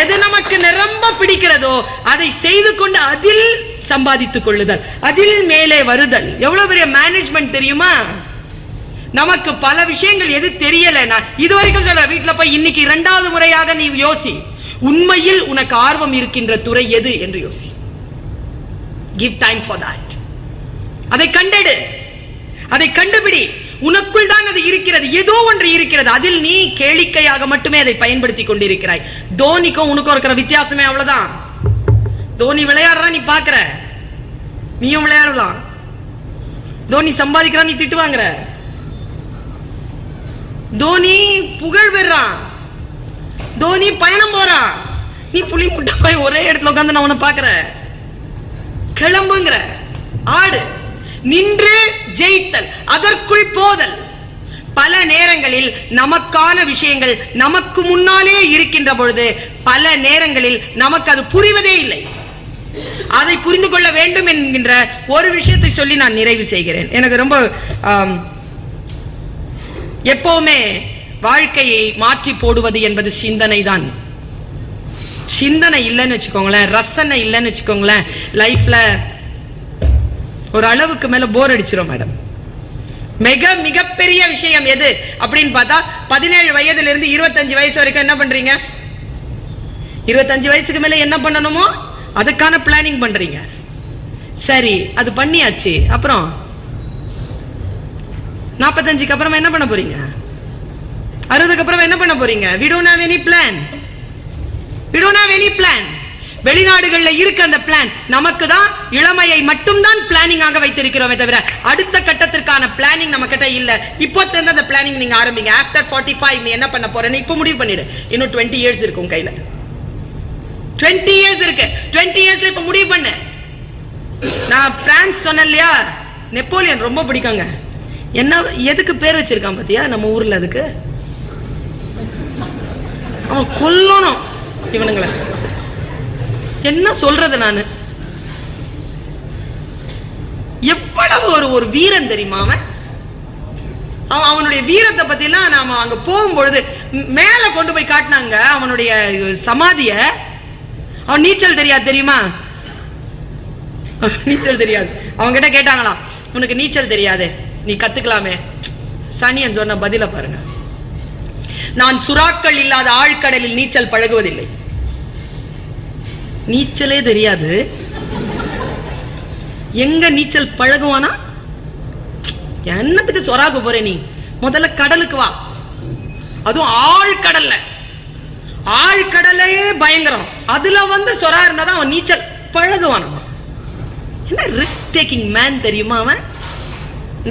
எது நமக்கு நிரம்ப பிடிக்கிறதோ அதை செய்து கொண்டு அதில் சம்பாதித்துக் கொள்ளுதல், அதில் மேலே வருதல். எவ்வளவு பெரிய மேனேஜ்மெண்ட் தெரியுமா? நமக்கு பல விஷயங்கள் எது தெரியல. நான் இதுவரைக்கும் சொல்ற வீட்டுல போய் இன்னைக்கு 2வது முறையாக நீ யோசி, உண்மையில் உனக்கு ஆர்வம் இருக்கின்ற துறை எது என்று யோசி. Give time for that. அதை கண்டெடு, அதை கண்டுபிடி. உனக்குள் தான் அது இருக்கிறது, ஏதோ ஒன்று இருக்கிறது. அதில் நீ கேளிக்கையாக மட்டுமே அதை பயன்படுத்தி கொண்டிருக்கிறாய். தோனிக்கும் உனக்கும் இருக்கிற வித்தியாசமே அவ்வளவுதான். தோனி விளையாடுறா, நீ பாக்குற, நீயும் விளையாடலாம். தோனி சம்பாதிக்கிறான், நீ திட்டு வாங்குற. தோனி புகழ் பெறான், தோனி பயணம் போறான், நீ புலி முட்டை போய் ஒரே இடத்துல உட்கார்ந்து நான் உன்னை பாக்குற. கிளம்புங்கிற, ஆடு, நின்று ஜெயித்தல், அதற்குள் போதல். பல நேரங்களில் நமக்கான விஷயங்கள் நமக்கு முன்னாலே இருக்கின்ற பொழுது பல நேரங்களில் நமக்கு அது புரிவதே இல்லை. அதை புரிந்து கொள்ள வேண்டும் என்கின்ற ஒரு விஷயத்தை சொல்லி நான் நிறைவு செய்கிறேன். எனக்கு ரொம்ப எப்பவுமே வாழ்க்கையை மாற்றி போடுவது என்பது சிந்தனை தான். சிந்தனை இல்லைன்னு வச்சுக்கோங்களேன், ரசனை இல்லைன்னு வச்சுக்கோங்களேன், லைஃப்ல ஒரு அளவுக்கு மேல போர் அடிச்சிரும் மேடம். மிகப்பெரிய விஷயம் எது அப்படின்னு பார்த்தா 17 வயதுல இருந்து 25 வயசு வரைக்கும் என்ன பண்றீங்க? 25 வயசுக்கு மேல என்ன பண்ணணுமோ அதுக்கான பிளானிங் பண்றீங்க. சரி, அது பண்ணியாச்சு. அப்புறம் 45க்கு அப்புறம் என்ன பண்ண போறீங்க? 60க்கு அப்புறம் என்ன பண்ண போறீங்க? We don't have any plan. We don't have any plan. வெளிநாடுகள்ல இருக்க அந்த பிளான் நமக்கு தான் இளமையை மட்டும் தான் பிளானிங் ஆக வைத்திருக்கிறோமே தவிர அடுத்த கட்டத்திற்கான பிளானிங் நம்ம கிட்ட இல்ல. இப்போ தெரிந்த அந்த பிளானிங் நீங்க ஆரம்பிங்க. ஆஃப்டர் 45 நீ என்ன பண்ண போறேன்னு இப்போ முடிவு பண்ணிடு. இன்னும் 20 இயர்ஸ் இருக்கு உங்க கையில. 20 இயர்ஸ் இருக்கு. 20 இயர்ஸ்ல இப்ப முடிவு பண்ணு. நான் பிரான்ஸ் சொன்னேன் இல்லையா, நெப்போலியன் ரொம்ப பிடிக்காங்க. என்ன எதுக்கு பேர் வச்சிருக்கான் பாத்தியா நம்ம ஊர்ல? அதுக்கு அவன் கொல்லணும் இவனுங்களை. என்ன சொல்றது நானு? எவ்வளவு ஒரு வீரன் தெரியுமா அவன்? அவனுடைய வீரத்தை பத்தி எல்லாம் நாம அங்க போகும்பொழுது மேல கொண்டு போய் காட்டினாங்க அவனுடைய சமாதிய. அவன் நீச்சல் தெரியாது தெரியுமா? நீச்சல் தெரியாது. அவங்க கிட்ட கேட்டாங்களாம், உனக்கு நீச்சல் தெரியாது, நீ கத்துக்கலாமே. சனியன் சொன்ன பதில பாருங்க, நான் சுறாக்கள் இல்லாத ஆழ்கடலில் நீச்சல் பழகுவதில்லை. நீச்சலே தெரியாது, எங்க நீச்சல் பழகுவானா? என்னத்துக்கு சொராக்கு போற நீ? முதல்ல கடலுக்கு வா, அதுவும் ஆழ்கடல்ல. ஆழ்கடலே பயங்கரம். அதுல வந்து சொரா இருந்தாதான் அவன் நீச்சல் பழகுவான். என்ன ரிஸ்க் டேக்கிங் மேன் தெரியுமா அவன்?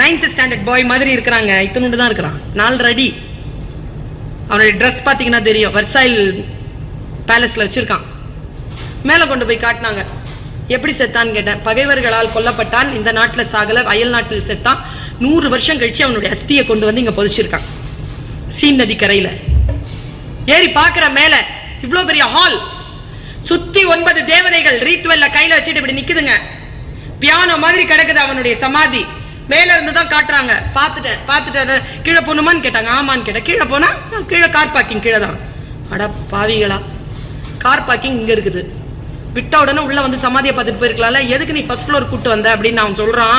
9th ஸ்டாண்டர்ட் பாய் மாதிரி இருக்கிறாங்க. இத்தனோண்டு தான் இருக்கிறான், 4 அடி. அவனுடைய ட்ரெஸ் பாத்தீங்கன்னா தெரியும், வெர்சாயில் பேலஸ்ல வச்சிருக்கான். மேல கொண்டு போய் காட்டினாங்க. எப்படி செத்தான்னு கேட்டேன். பகைவர்களால் கொல்லப்பட்டான், இந்த நாட்டில் சாகல, அயல் நாட்டில் செத்தான். 100 வருஷம் கழிச்சு அவனுடைய அஸ்தியை கொண்டு வந்து இங்க புதைச்சிருக்கான், சீன் நதி கரையில. ஏறி பாக்குற மேல இவ்வளவு பெரிய ஹால், சுத்தி 9 தேவதைகள் ரீத்வெல்ல கையில வச்சுட்டு இப்படி நிக்குதுங்க. பியானோ மாதிரி கிடக்குது அவனுடைய சமாதி. மேல இருந்துதான் காட்டுறாங்க. பாத்துட்டேன். கீழே போகணுமான்னு கேட்டாங்க. ஆமான்னு கேட்டேன். கீழே போனா கீழே கார் பார்க்கிங் கீழே தான். அட பாவிகளா, கார் பார்க்கிங் இங்க இருக்குது. விட்ட உடனே உள்ள வந்து சமாதியை பார்த்துட்டு போயிருக்கலாம்ல, எதுக்கு நீ ஃபர்ஸ்ட் ஃப்ளோர் கூட்டு வந்த அப்படின்னு அவன் சொல்றான்.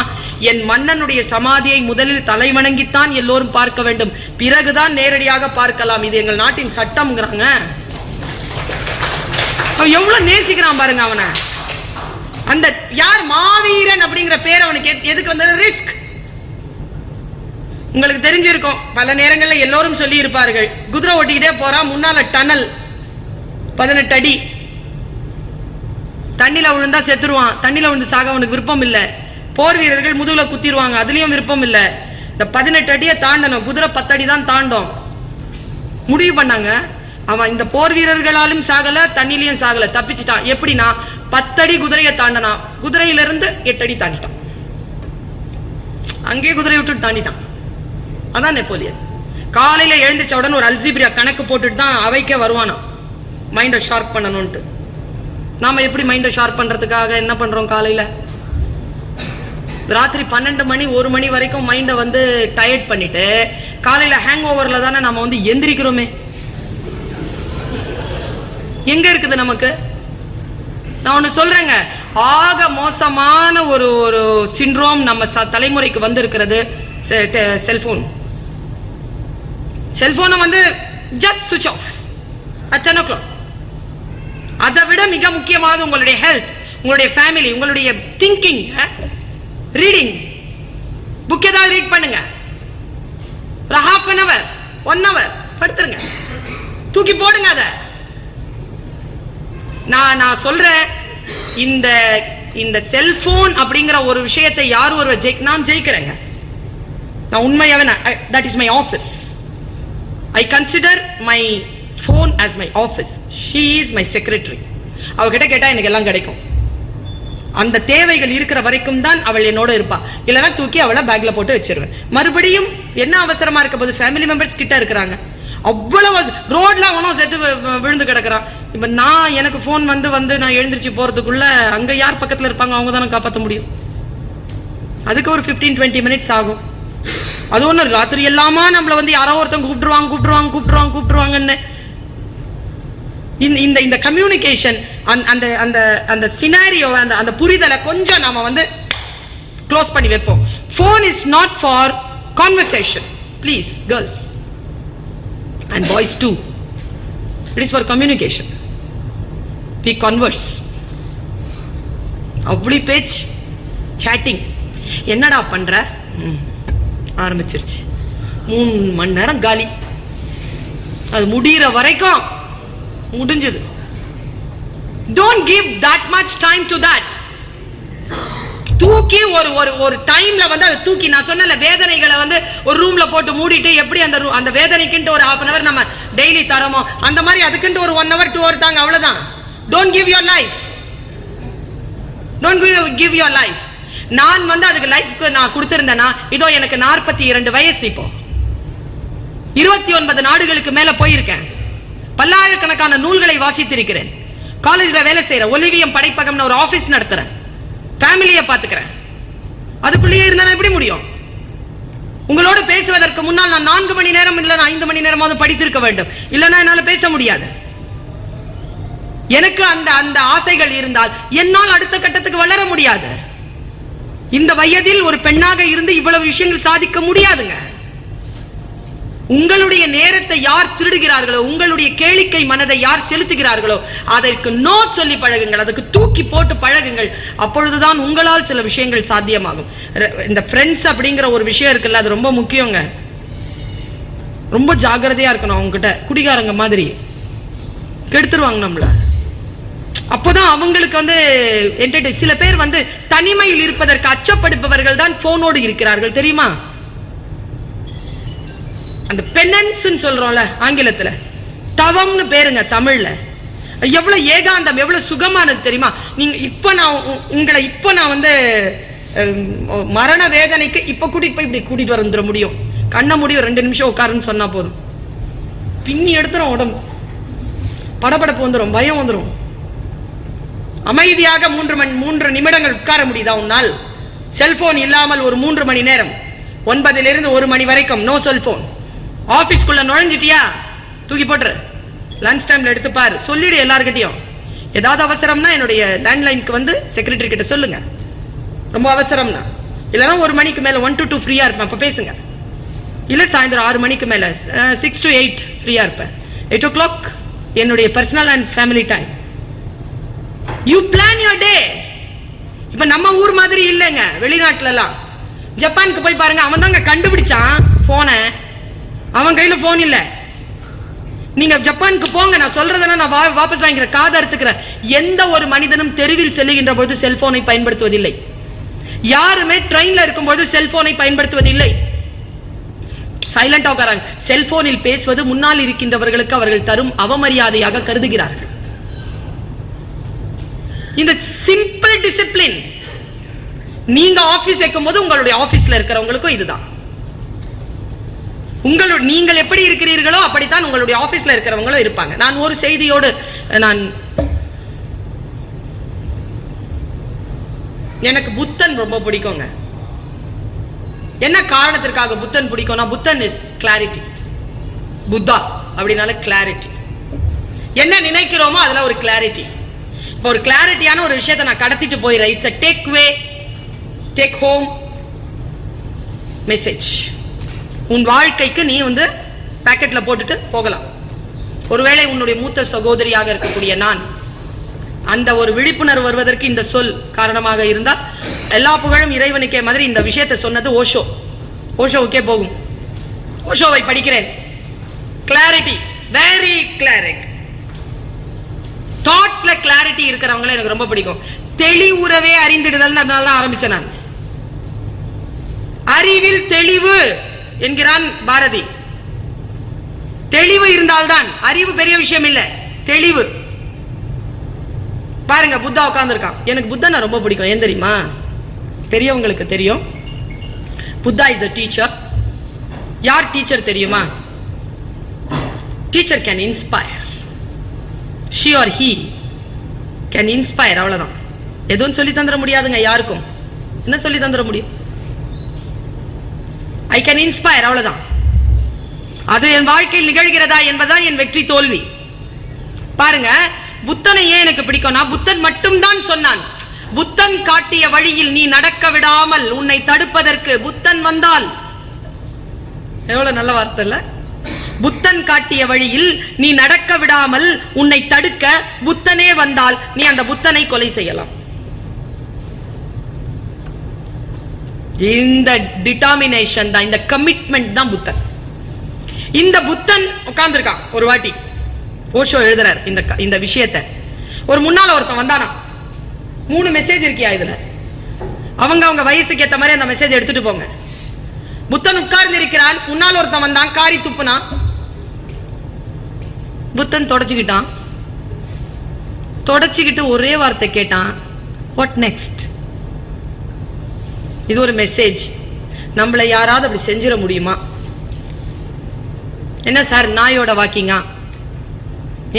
என் மன்னனுடைய சமாதியை முதலில் தலை வணங்கித்தான் எல்லோரும் பார்க்க வேண்டும், பிறகுதான் நேரடியாக பார்க்கலாம். இது எங்கள் நாட்டின் சட்டம்ங்கிறாங்க. அவன் எவ்வளவு நேசிக்கிறான் பாருங்க அவனை. அந்த யார் மாவீரன் அப்படிங்கிற பேர் அவனுக்கு எதுக்கு வந்தது? ரிஸ்க். உங்களுக்கு தெரிஞ்சிருக்கும், பல நேரங்களில் எல்லோரும் சொல்லி இருப்பார்கள். குதிரை ஓட்டிக்கிட்டே போறான், முன்னால டனல் 18 அடி. தண்ணில விழுந்தா செத்துருவான். தண்ணில விழுந்து சாக அவனுக்கு விருப்பம் இல்ல. போர் வீரர்கள் முதுகுல குத்திடுவாங்க, அதுலயும் விருப்பம் இல்ல. இந்த 18 அடியை தாண்டணும். குதிரை 10 அடி தான் தாண்டும். முடிவு பண்ணாங்க, அவன் இந்த போர் வீரர்களாலும் சாகல, தண்ணிலையும் சாகல, தப்பிச்சுட்டான். எப்படின்னா 10 அடி குதிரையை தாண்டனான், குதிரையிலிருந்து 8 அடி தாண்டிட்டான். அங்கேயே குதிரையை விட்டு தாண்டிட்டான். அதான் நெப்போலியன். காலையில எழுந்திரிச்ச உடனே ஒரு அல்ஜிப்ரா கணக்கு போட்டுட்டு தான் அவைக்க வருவானா, மைண்டை ஷார்ப் பண்ணணும்ட்டு. நாம எப்படி மைண்டை ஷார்ப் பண்றதுக்காக என்ன பண்றோம்? காலையில ராத்திரி 12 மணி 1 மணி வரைக்கும் மைண்டை வந்து டயர்ட் பண்ணிட்டு காலையில ஹேங் ஓவர்ல தானே நம்ம வந்து எந்திரிக்கிறோமே. எங்க இருக்குது நமக்கு? நான் ஒண்ணு சொல்றேங்க, ஆக மோசமான ஒரு ஒரு சிண்ட்ரோம் நம்ம தலைமுறைக்கு வந்து இருக்கிறது செல்போன். செல்போனை வந்து ஜஸ்ட் சுவிட்ச் ஆஃப் at 10 o'clock. அதை விட மிக முக்கியமானது உங்களுடைய ஹெல்த், உங்களுடைய ஃபேமிலி, உங்களுடைய திங்கிங். ரீடிங், புக் ஏதாவது ரீட் பண்ணுங்க. ஒரு half an hour 1 hour படுத்துருங்க, தூக்கி போடுங்க. அதை நான் சொல்றேன், இந்த இந்த செல்போன் அப்படிங்கிற ஒரு விஷயத்தை யார் ஒருவர் நான் ஜெயிக்கிறேங்க. நான் உண்மையாவே, that is my office. I consider my phone as my office. She is my secretary. அவகிட்ட கேட்டா எனக்கு எல்லாம் கிடைக்கும். அந்த தேவைகள் இருக்கிற வரைக்கும் தான் அவள் என்னோட இருப்பா. இல்லைன்னா தூக்கி அவளை பேக்ல போட்டு வச்சிருவேன். மறுபடியும் என்ன அவசரமா இருக்க போது, ஃபேமிலி மெம்பர்ஸ் கிட்ட இருக்கிறாங்க, அவ்வளவு ரோட்ல அவனும் செத்து விழுந்து கிடக்குறான். இப்ப நான் எனக்கு போன் வந்து நான் எழுந்திருச்சு போறதுக்குள்ள அங்க யார் பக்கத்துல இருப்பாங்க, அவங்க தானே காப்பாற்ற முடியும். அதுக்கு ஒரு 15-20 மினிட்ஸ் ஆகும். அது ஒண்ணு, ராத்திரி எல்லாமா நம்மள வந்து யாரோ ஒருத்தவங்க கூப்பிட்டுருவாங்கன்னு இந்த கம்யூனிகேஷன், அந்த அந்த அந்த சினாரியோ, அந்த புரிதலை கொஞ்சம் நாம வந்து க்ளோஸ் பண்ணி வைப்போம். Phone is not for conversation, please girls and boys too. It is for communication. We converse. அவ்வளவு பேச்சு, chatting. என்னடா பண்ற ஆரம்பிச்சிருச்சு. 3 மணி நேரம் காலி. அது முடிகிற வரைக்கும் முடிஞ்சது. Don't give that much time to that. தூக்கி ஒரு டைம்ல வந்து அதை தூக்கி, நான் சொன்னல வேதனைகளை வந்து ஒரு ரூம்ல போட்டு மூடிட்டு எப்படி அந்த வேதனைக்குன்ட்டு ஒரு half an hour நம்ம டெய்லி தரமோ, அந்த மாதிரி அதுக்குன்ட்டு ஒரு 1 hour 2 hour தாங்க, அவ்வளவுதான். Don't give your life. Don't give your life. நான் வந்து அதுக்கு லைஃப்க்கு நான் கொடுத்திருந்தேனா, இதோ எனக்கு 42 வயசு, இப்போ 29 நாடுகளுக்கு மேல போயிருக்கேன், பல்லாயிரக்கணக்கான நூல்களை வாசித்திருக்கிறேன், காலேஜ்ல வேலை செய்யறேன், ஒலிவியம் படைப்பகம்னு ஒரு ஆபீஸ் நடத்துறேன், ஃபேமிலியை பாத்துக்கிறேன். அதுக்குள்ளேயே இருந்தா எப்படி முடியும்? உங்களோடு பேசுவதற்கு முன்னால் நான் 4 மணி நேரம் இல்லைன்னா 5 மணி நேரமாவது படித்திருக்க வேண்டும், இல்லைன்னா என்னால பேச முடியாது. எனக்கு அந்த அந்த ஆசைகள் இருந்தால் என்னால் அடுத்த கட்டத்துக்கு வளர முடியாது. இந்த வயதில் ஒரு பெண்ணாக இருந்து இவ்வளவு விஷயங்கள் சாதிக்க முடியாதுங்க. உங்களுடைய நேரத்தை யார் திருடுகிறார்களோ, உங்களுடைய கேளிக்கை மனதை யார் செலுத்துகிறார்களோ, அதற்கு நோ சொல்லி பழகுங்கள், அதுக்கு தூக்கி போட்டு பழகுங்கள். அப்பொழுதுதான் உங்களால் சில விஷயங்கள் சாத்தியமாகும். இந்த ஃப்ரெண்ட்ஸ் அப்படிங்கிற ஒரு விஷயம் இருக்குல்ல, அது ரொம்ப முக்கியங்க. ரொம்ப ஜாக்கிரதையா இருக்கணும். அவங்க கிட்ட குடிகாரங்க மாதிரி கெடுத்துருவாங்க நம்மள. அப்போதான் அவங்களுக்கு வந்து சில பேர் வந்து தனிமையில் இருப்பதற்கு அச்சப்படுப்பவர்கள் தான் போனோடு இருக்கிறார்கள், தெரியுமா? அந்த பெனன்ஸ் சொல்றோம்ல ஆங்கிலத்துல, தவம்னு பேருங்க தமிழ்ல. எவ்வளவு ஏகாந்தம், எவ்வளவு சுகமானது தெரியுமா? நீங்க இப்ப நான் வந்து மரண வேதனைக்கு இப்ப கூட்டிட்டு போய் இப்படி கூட்டிட்டு வந்துட முடியும். கண்ண முடியும், 2 நிமிஷம் உட்காருன்னு சொன்னா போதும், பின்னி எடுத்துரும் உடம்பு, படபடப்பு வந்துடும், பயம் வந்துடும். அமைதியாக 3 நிமிடங்கள் உட்கார முடியுதா உன்னால்? செல்போன் இல்லாமல் ஒரு 3 மணி நேரம், 9 to 1 மணி வரைக்கும் நோ செல்போன். ஆபீஸ்க்குள்ள நுழைஞ்சிட்டியா, தூக்கி போட்டுரு. லஞ்ச் டைம்ல எடுத்து பாரு, சொல்லிடு எல்லார்கிட்டையும். ஏதாவது அவசரம்னா என்னுடைய லேண்ட்லைனுக்கு வந்து செக்ரட்டரி கிட்ட சொல்லுங்க, ரொம்ப அவசரம்னா. இல்லைன்னா 1 மணிக்கு மேல 1 to 2 ஃப்ரீயா இருப்பேன், அப்ப பேசுங்க. இல்ல சாயந்தரம் 6 மணிக்கு மேல 6 to 8 ஃப்ரீயா இருப்பேன். 8 o'clock என்னுடைய personal and family time. You plan your day. இப்ப நம்ம ஊர் மாதிரி இல்லைங்க வெளிநாட்டுல எல்லாம். ஜப்பானுக்கு போய் பாருங்க, அவன் தாங்க கண்டுபிடிச்சான் போன, அவன் கையில போன் இல்ல. நீங்க ஜப்பானுக்கு போங்க, நான் சொல்றதெல்லாம் நான் வாபஸ் வாங்கிக்கிறேன், காது அறுத்துக்கிறேன். எந்த ஒரு மனிதனும் தெருவில் செல்லுகின்ற பொழுது செல்போனை பயன்படுத்துவதில்லை. யாருமே ட்ரெயின்ல இருக்கும்போது செல்போனை பயன்படுத்துவதில்லை. சைலண்டா உட்காராங்க. செல்போனில் பேசுவது முன்னால் இருக்கின்றவர்களுக்கு அவர்கள் தரும் அவமரியாதையாக கருதுகிறார்கள். இந்த சிம்பிள் டிசிப்ளின் நீங்க ஆபீஸ் வைக்கும் போது உங்களுடைய ஆபீஸ்ல இருக்கிறவங்களுக்கும் இதுதான். நீங்கள் எப்படி இருக்கிறீர்களோ அப்படித்தான் உங்களுடைய ஆபீஸ்ல இருக்கிறவங்களும் இருப்பாங்க. நான் ஒரு செய்தியோடு எனக்கு புத்தன் ரொம்ப பிடிக்குங்க. என்ன காரணத்திற்காக புத்தன் பிடிக்கும்னா, புத்தன் இஸ் கிளாரிட்டி. புத்தா அப்படினால கிளாரிட்டி. என்ன நினைக்கிறோமோ அதுல ஒரு கிளாரிட்டி. இப்போ ஒரு கிளாரிட்டியான ஒரு விஷயத்தை நான் கடத்திட்டு போயிடுறேன். It's a take way take home message. உன் வாழ்க்கைக்கு நீ பாக்கெட்ல போட்டுட்டு போகலாம். ஒருவேளை உன்னுடைய மூத்த சகோதரியாக இருக்கக்கூடிய நான் அந்த ஒரு விழிப்புணர்வு வருவதற்கு இந்த சொல் காரணமாக இருந்தால், எல்லா புகழும் இறைவனுக்கே மாதிரி இந்த விஷயத்தை சொன்னது ஓஷோ. ஓஷோவுக்கே போகும். ஓஷோவை படிக்கிறேன். Clarity, very clarity. தாட்ஸ்ல கிளாரிட்டி இருக்கிறவங்கள எனக்கு ரொம்ப பிடிக்கும். தெளிவுறவே அறிந்திடுதல், அதனால தான் ஆரம்பிச்சேன் நான். அறிவில் தெளிவு என்கிறான் பாரதி. தெளிவு இருந்தால்தான், அறிவு பெரிய விஷயம் இல்ல, தெளிவு. பாருங்க, புத்தா உட்கார்ந்திருக்கான். எனக்கு புத்தனை ரொம்ப பிடிக்கும். ஏன் தெரியுமா? பெரியவங்களுக்கு தெரியும். Buddha is a teacher. யார் டீச்சர் தெரியுமா? Teacher can inspire. She or he can inspire. அவ்வளவுதான். எதுவும் சொல்லி தந்துட முடியாதுங்க யாருக்கும். என்ன சொல்லி தந்துட முடியும்? I can inspire, அவ்வளவுதான். அது என் வாழ்க்கையில் நிகழ்கிறதா என்பதுதான் என் வெற்றி தோல்வி. பாருங்க, புத்தனை ஏன் எனக்கு பிடிக்கும்னா, புத்தன் மட்டும்தான் சொன்னான். புத்தன் காட்டிய வழியில் நீ நடக்க விடாமல் உன்னை தடுப்பதற்கு புத்தன் வந்தால். எவ்வளவு நல்ல வார்த்தை இல்ல? புத்தன் காட்டிய வழியில் நீ நடக்க விடாமல் உன்னை தடுக்க புத்தனே வந்தால் நீ அந்த புத்தனை கொலை செய்யலாம். இந்த டிட்டர்மினேஷன் தான், இந்த கமிட்மெண்ட் தான் புத்தன். இந்த புத்தன் உட்கார்ந்திருக்கான். ஒரு வாட்டி ஓஷோ எழுதுறார் இந்த விஷயத்தை. ஒரு முன்னால ஒருத்தன் வந்தானா, 3 மெசேஜ் இருக்கியா இதுல, அவங்க வயசுக்கு ஏத்த மாதிரி அந்த மெசேஜ் எடுத்துட்டு போங்க. புத்தன் உட்கார்ந்து இருக்கிறான். முன்னால் ஒருத்தன் வந்தான், காரி துப்புனா. புத்தன் தொடச்சுக்கிட்டான். தொடச்சுக்கிட்டு ஒரே வார்த்தை கேட்டான், வாட் நெக்ஸ்ட்? இது ஒரு மெசேஜ். நம்மளை யாராவது அப்படி செஞ்சிட முடியுமா? என்ன சார் நாயோட வாக்கிங்கா?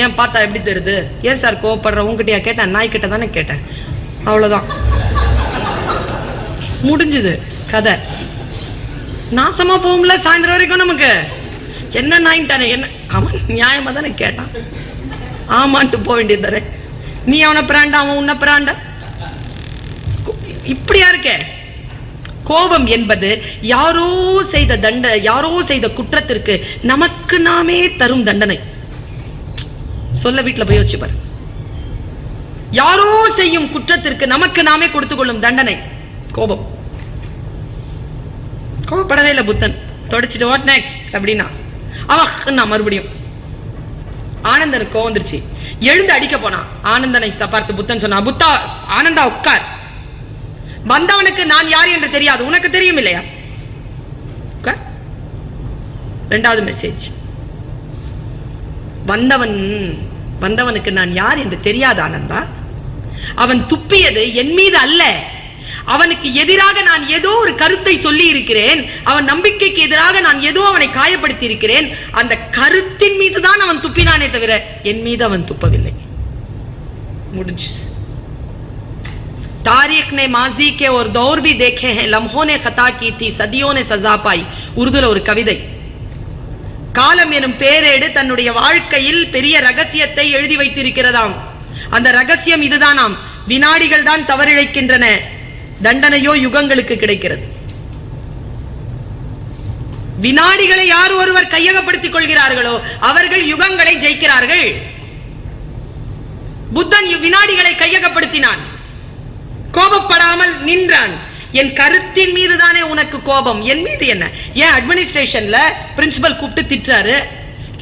ஏன் பார்த்தா எப்படி தெரியுது? ஏன் சார் கோவப்படுற? உங்ககிட்டயா கேட்டேன்? நாய் கிட்ட தானே கேட்டேன். அவ்வளவுதான், முடிஞ்சது கதை. நாசமா போகும்ல சாயந்தரம் வரைக்கும். நமக்கு என்ன நாயின்ட்டானே, என்ன அவன் நியாயமா தானே கேட்டான், ஆமான்ட்டு போக வேண்டியது தானே. நீ அவனை பிராண்ட, அவன் உன்ன பிராண்ட. இப்படியா இருக்க? கோபம் என்பது யாரோ செய்த குற்றத்திற்கு நமக்கு நாமே தரும் தண்டனை. சொல்ல வீட்டுல போய் யோசிச்சு பாரு. யாரோ செய்யும் குற்றத்திற்கு நமக்கு நாமே கொடுத்துக் கொள்ளும் தண்டனை கோபம். கோபப்படவே இல்லை புத்தன். தொடச்சிட்டு வாட் நெக்ஸ்ட் அப்படின்னா அவன் மறுபடியும். ஆனந்தனுக்கு கோவம் வந்துருச்சு. எழுந்து அடிக்க போனான். ஆனந்தனை பார்த்து புத்தன் சொன்னா, புத்தா, ஆனந்தா உட்கார். வந்தவனுக்கு நான் யார் என்று தெரியாது, உனக்கு தெரியும் இல்லையா? இரண்டாவது மெசேஜ். வந்தவனுக்கு நான் யார் என்று தெரியாது ஆனந்தா. அவன் துப்பியது என் மீது அல்ல, அவனுக்கு எதிராக நான் ஏதோ ஒரு கருத்தை சொல்லி இருக்கிறேன். அவன் நம்பிக்கைக்கு எதிராக நான் ஏதோ அவனை காயப்படுத்தி இருக்கிறேன். அந்த கருத்தின் மீது தான் அவன் துப்பினானே தவிர என் மீது அவன் துப்பவில்லை. முடிஞ்சு. तारीख ने माजी के और दौर भी देखे हैं, लम्हों ने खता की थी, सदियों ने सजा पाई. உருதுல ஒரு கவிதை. காலம் எனும் பேரேடு தன்னுடைய வாழ்க்கையில் பெரிய ரகசியத்தை எழுதி வைத்திருக்கிறதாம். அந்த ரகசியம் இதுதானாம், வினாடிகள் தான் தவறிழைக்கின்றன, தண்டனையோ யுகங்களுக்கு கிடைக்கிறது. வினாடிகளை யார் ஒருவர் கையகப்படுத்திக் கொள்கிறார்களோ அவர்கள் யுகங்களை ஜெயிக்கிறார்கள். புத்தன் வினாடிகளை கையகப்படுத்தினான், கோபப்படாமல் நின்றான். என் கருத்தின் மீது தானே உனக்கு கோபம், என் மீது என்ன? ஏன் அட்மினிஸ்ட்ரேஷன்ல பிரின்சிபல் கூப்பிட்டு திட்டாரு,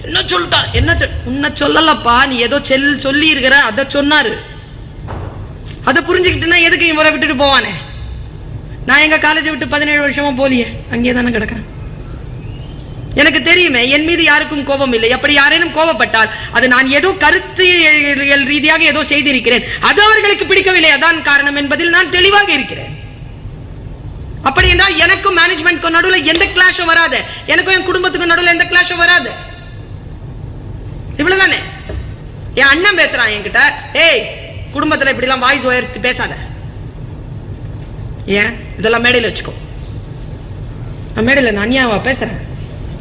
என்ன சொல்லிட்டார்? என்ன உன்ன சொல்லலப்பா, நீ ஏதோ சொல்லி இருக்கிற, அத சொன்னாரு. அதை புரிஞ்சுக்கிட்டுனா எதுக்கு இவரை விட்டுட்டு போவானே? நான் எங்க காலேஜை விட்டு 17 வருஷமா போலியே, அங்கே தானே கிடக்கிறேன். எனக்கு தெரியுமே என் மீது யாருக்கும் கோபம் இல்லை. அப்படி யாரேனும் கோபப்பட்டால் அது நான் ஏதோ கருத்தியல் ரீதியாக ஏதோ செய்திருக்கிறேன், அது அவர்களுக்கு பிடிக்கவில்லை, அதான் காரணம் என்பதில் நான் தெளிவாக இருக்கிறேன். அப்படி என்றால் எனக்கும் மேனேஜ்மெண்ட்க்கும் நடுவில் எந்த கிளாஷும் வராது, எனக்கும் என் குடும்பத்துக்கும் நடுவில் எந்த கிளாஷும் வராது. இவ்வளவுதானே. என் அண்ணன் பேசுறான் என்கிட்ட, ஏய் குடும்பத்துல இப்படி எல்லாம் வாய்ஸ் உயர்த்தி பேசாத, ஏன் இதெல்லாம் மேடையில் வச்சுக்கோ. மேடையில் நான் அநியாயமா பேசுறேன்,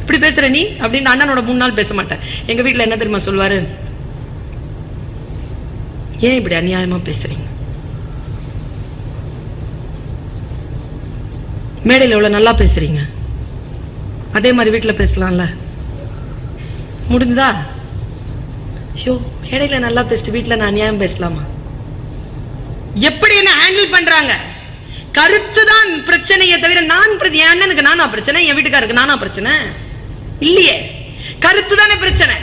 இப்படி பேசுற நீ அப்படின்னு அண்ணனோட 3 நாள் பேச மாட்டேன். எங்க வீட்டுல என்ன தெரியுமா சொல்வாரு, ஏன் இப்படி அநியாயமா பேசுறீங்க? மேடையில் எவ்வளவு நல்லா பேசுறீங்க, அதே மாதிரி வீட்டுல பேசலாம்ல. முடிஞ்சுதா? ஐயோ, மேடையில நல்லா பேசிட்டு வீட்டுல நான் அநியாயம் பேசலாமா? எப்படி என்ன ஹேண்டில் பண்றாங்க? கருத்துதான் பிரச்சனையை தவிர நான் என் அண்ணனுக்கு நானா பிரச்சனை, என் வீட்டுக்காருக்கு நானா பிரச்சனை இல்லையே. கருத்து தானே பிரச்சனை.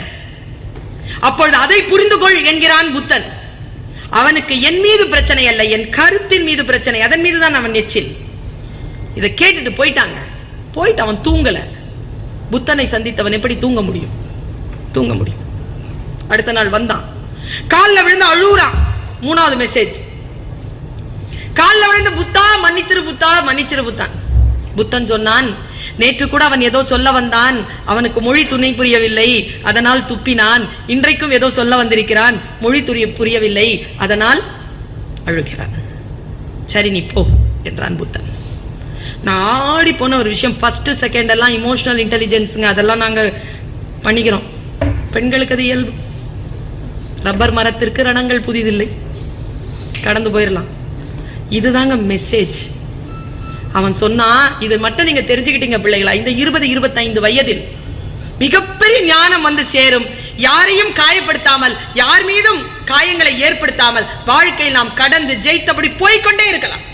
அப்பொழுது அதை புரிந்து கொள் என்கிறான் புத்தன். அவனுக்கு என் மீது பிரச்சனை அல்ல, என் கருத்தின் மீது பிரச்சனை. அதன் மீதுதான் அவன் நெச்சில். இதை கேட்டுட்டு போயிட்டு அவன் தூங்கல. புத்தனை சந்தித்தவன் எப்படி தூங்க முடியும்? அடுத்த நாள் வந்தான், காலில் விழுந்து அழுறான். 3வது மெசேஜ், காலில் விழுந்து புத்தா மன்னிச்சிரு புத்தா, மன்னிச்சிரு புத்தான். புத்தன் சொன்னான், நேற்று கூட அவன் ஏதோ சொல்ல வந்தான், அவனுக்கு மொழி துணை புரியவில்லை, அதனால் துப்பினான். இன்றைக்கும் ஏதோ சொல்ல வந்திருக்கிறான், மொழி புரியவில்லை, அதனால் அழுகிறான். சரி நீ போ என்றான் புத்தன். நான் ஆடி போன ஒரு விஷயம், ஃபர்ஸ்ட் செகண்ட் எல்லாம் இமோஷனல் இன்டெலிஜென்ஸுங்க, அதெல்லாம் நாங்க பண்ணிக்கிறோம். பெண்களுக்கு அது இயல்பு. ரப்பர் மரத்திற்கு ரணங்கள் புதிதில்லை, கடந்து போயிடலாம். இதுதாங்க மெசேஜ். அவன் சொன்னா, இது மட்டும் நீங்க தெரிஞ்சுக்கிட்டீங்க பிள்ளைகளா, இந்த 20-25 வயதில் மிகப்பெரிய ஞானம் வந்து சேரும். யாரையும் காயப்படுத்தாமல், யார் மீதும் காயங்களை ஏற்படுத்தாமல் வாழ்க்கையில் நாம் கடந்து ஜெயித்தபடி போய்கொண்டே இருக்கலாம்.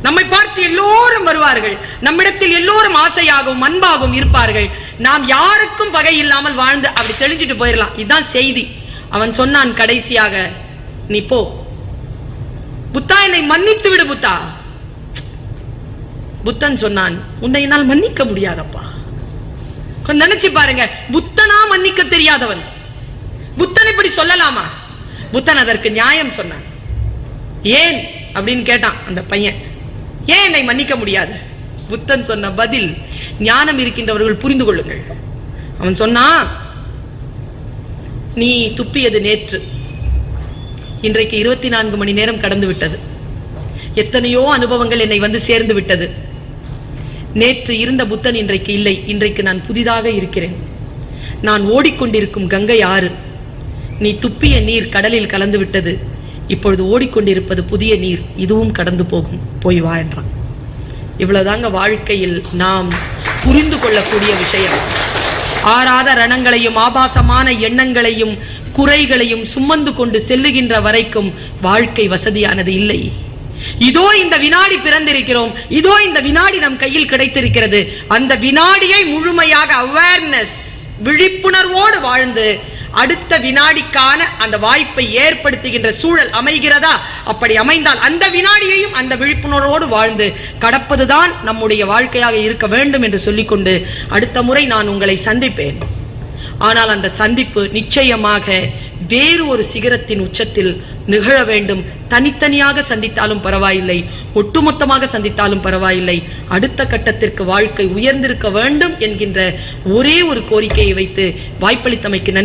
நம்மை பார்த்து எல்லோரும் வருவார்கள், நம்மிடத்தில் எல்லோரும் ஆசையாகவும் அன்பாகவும் இருப்பார்கள். நாம் யாருக்கும் பகை இல்லாமல் வாழ்ந்து அப்படி தெளிஞ்சிட்டு போயிடலாம். இதுதான் செய்தி. அவன் சொன்னான் கடைசியாக, நீ போ புத்தா, என்னை மன்னித்து விடு புத்தா. புத்தன் சொன்னான், உன்னை என்னால் மன்னிக்க முடியாதப்பா. கொஞ்சம் நினைச்சு பாருங்க, புத்தனா மன்னிக்க தெரியாதவன் புத்தன் இப்படி சொல்லலாமா? புத்தன் அதற்கு நியாயம் சொன்னான். ஏன் அப்படின்னு கேட்டான் அந்த பையன், ஏன் என்னை மன்னிக்க முடியாது? புத்தன் சொன்ன பதில், ஞானம் இருக்கின்றவர்கள் புரிந்து கொள்ளுங்கள். அவன் சொன்னா, நீ துப்பியது நேற்று, இன்றைக்கு 24 மணி நேரம் கடந்து விட்டது. எத்தனையோ அனுபவங்கள் என்னை வந்து சேர்ந்து விட்டது. நேற்று இருந்த புத்தன் இன்றைக்கு இல்லை, இன்றைக்கு நான் புதிதாக இருக்கிறேன். நான் ஓடிக்கொண்டிருக்கும் கங்கை ஆறு, நீ துப்பிய நீர் கடலில் கலந்து விட்டது. இப்பொழுது ஓடிக்கொண்டிருப்பது புதிய நீர், இதுவும் கடந்து போகும், போய் வா என்றான். இவ்வளவுதாங்க வாழ்க்கையில் நாம் புரிந்து கொள்ளக்கூடிய விஷயம். ஆறாத ரணங்களையும் ஆபாசமான எண்ணங்களையும் குறைகளையும் சுமந்து கொண்டு செல்லுகின்ற வரைக்கும் வாழ்க்கை வசதியானது இல்லை. இதோ இந்த வினாடி பிறந்திருக்கிறோம், இதோ இந்த வினாடி நம் கையில் கிடைத்திருக்கிறது. அந்த வினாடியை முழுமையாக அவேர்னஸ், விழிப்புணர்வோடு வாழ்ந்து அடுத்த வினாடிக்கான அந்த வாய்ப்பை ஏற்படுத்துகின்ற சூழல் அமைகிறதா? அப்படி அமைந்தால் அந்த வினாடியையும் அந்த விழிப்புணர்வோடு வாழ்ந்து கடப்பதுதான் நம்முடைய வாழ்க்கையாக இருக்க வேண்டும் என்று சொல்லிக்கொண்டு, அடுத்த முறை நான் உங்களை சந்திப்பேன். ஆனால் அந்த சந்திப்பு நிச்சயமாக வேறு ஒரு சிகரத்தின் உச்சத்தில் நிகழ வேண்டும். தனித்தனியாக சந்தித்தாலும் பரவாயில்லை, ஒட்டுமொத்தமாக சந்தித்தாலும் பரவாயில்லை. அடுத்த கட்டத்திற்கு வாழ்க்கை உயர்ந்திருக்க வேண்டும் என்கின்ற ஒரே ஒரு கோரிக்கையை வைத்து வாய்ப்பளித்தமைக்கு நன்றி.